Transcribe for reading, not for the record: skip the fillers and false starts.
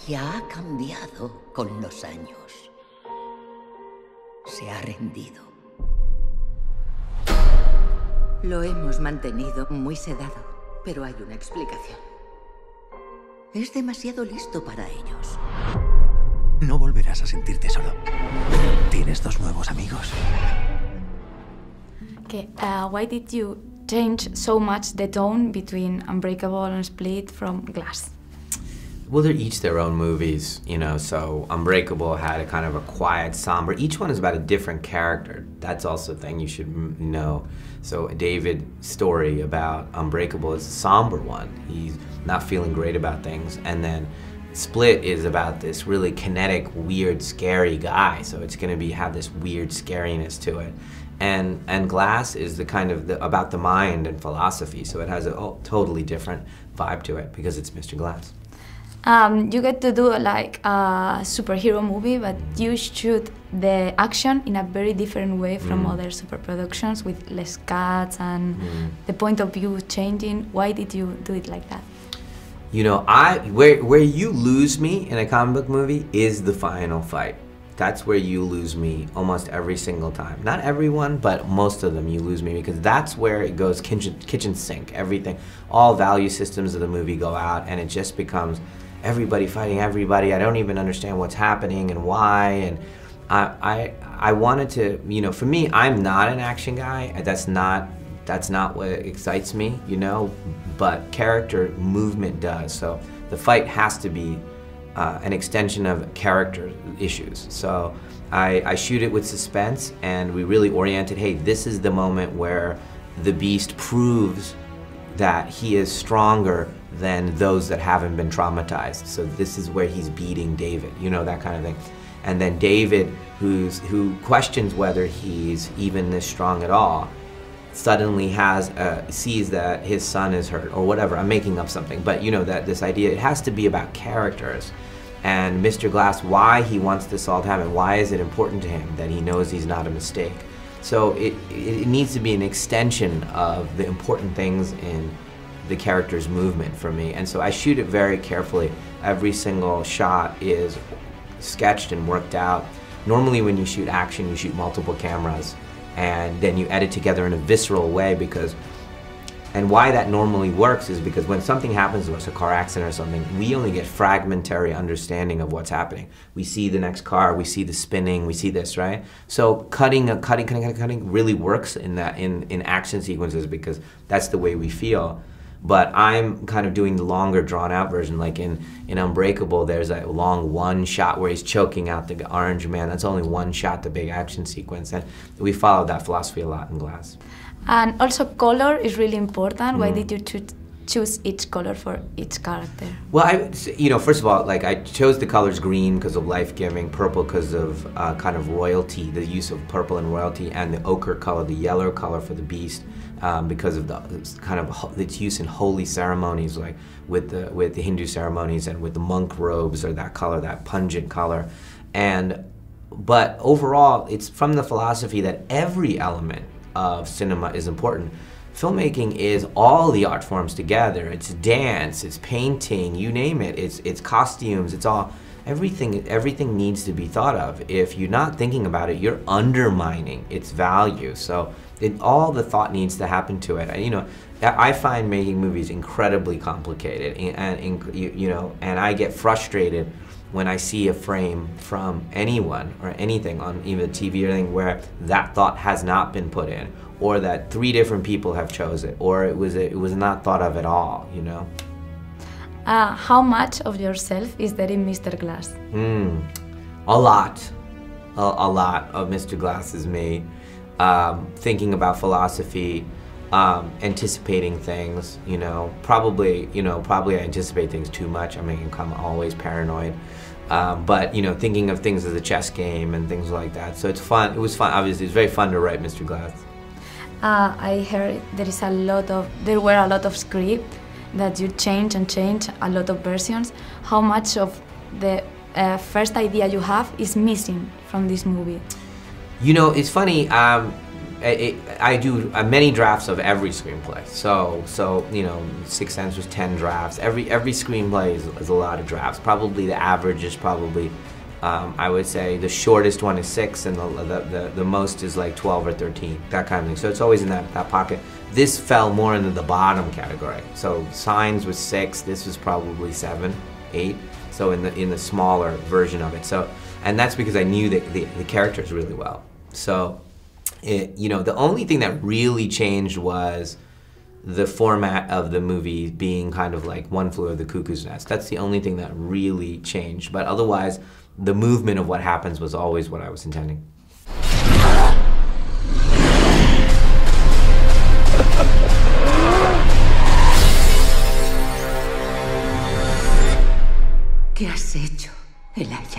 ya ha cambiado con los años. Se ha rendido. Lo hemos mantenido muy sedado, pero hay una explicación. Es demasiado listo para ellos. No volverás a sentirte solo. Tienes dos nuevos amigos. Okay, why did you change so much the tone between Unbreakable and Split from Glass? Well, they're each their own movies, you know, so Unbreakable had a kind of a quiet, somber, each one is about a different character. That's also a thing you should know. So David's story about Unbreakable is a somber one. He's not feeling great about things. And then Split is about this really kinetic, weird, scary guy. So it's gonna have this weird scariness to it. And Glass is the kind of about the mind and philosophy. So it has a totally different vibe to it because it's Mr. Glass. You get to do like a superhero movie, but you shoot the action in a very different way from other super productions with less cuts and the point of view changing. Why did you do it like that? You know, where you lose me in a comic book movie is the final fight. That's where you lose me almost every single time. Not everyone, but most of them you lose me because that's where it goes kitchen sink. Everything, all value systems of the movie go out and it just becomes everybody fighting everybody. I don't even understand what's happening and why. And I wanted to, you know, for me, I'm not an action guy. That's not what excites me, you know, but character movement does. So the fight has to be an extension of character issues. So I shoot it with suspense and we really oriented, hey, this is the moment where the Beast proves that he is stronger than those that haven't been traumatized. So this is where he's beating David, you know, that kind of thing. And then David, who questions whether he's even this strong at all, suddenly sees that his son is hurt or whatever. I'm making up something, but you know that this idea, it has to be about characters. And Mr. Glass, why he wants this all to happen, why is it important to him that he knows he's not a mistake? So it needs to be an extension of the important things in the character's movement for me. And so I shoot it very carefully. Every single shot is sketched and worked out. Normally when you shoot action, you shoot multiple cameras and then you edit together in a visceral way because, and why that normally works is because when something happens to us, a car accident or something, we only get fragmentary understanding of what's happening. We see the next car, we see the spinning, we see this, right? So cutting really works in action sequences because that's the way we feel. But I'm kind of doing the longer drawn out version, like in Unbreakable, there's a long one shot where he's choking out the orange man. That's only one shot, the big action sequence. And we followed that philosophy a lot in Glass. And also color is really important. Why did you choose each color for each character? Well, you know, first of all, like I chose the colors green because of life-giving, purple because of kind of royalty, the use of purple and royalty, and the ochre color, the yellow color for the Beast. Because of the kind of its use in holy ceremonies, like with the Hindu ceremonies and with the monk robes, or that color, that pungent color. But overall, it's from the philosophy that every element of cinema is important. Filmmaking is all the art forms together. It's dance, it's painting, you name it. It's costumes. It's all everything needs to be thought of. If you're not thinking about it, you're undermining its value. So all the thought needs to happen to it. And, you know, I find making movies incredibly complicated, and you know, and I get frustrated when I see a frame from anyone or anything on even TV or anything where that thought has not been put in, or that 3 different people have chose it, or it was not thought of at all. You know. How much of yourself is there in Mr. Glass? A lot. A lot of Mr. Glass is me. Thinking about philosophy, anticipating things, you know, probably I anticipate things too much. I mean, I'm always paranoid. But, you know, thinking of things as a chess game and things like that. So it's fun. It was fun. Obviously, it's very fun to write Mr. Glass. I heard there were a lot of script that you change, a lot of versions. How much of the first idea you have is missing from this movie? You know, it's funny. I do many drafts of every screenplay. So you know, Sixth Sense was 10 drafts. Every screenplay is a lot of drafts. Probably the average is probably, I would say the shortest one is 6, and the most is like 12 or 13, that kind of thing. So it's always in that pocket. This fell more into the bottom category. So Signs was 6. This was probably 7, 8. So in the smaller version of it. So, and that's because I knew the characters really well. So, you know, the only thing that really changed was the format of the movie being kind of like One Flew Over the Cuckoo's Nest. That's the only thing that really changed. But otherwise, the movement of what happens was always what I was intending. ¿Qué has hecho, Elijah?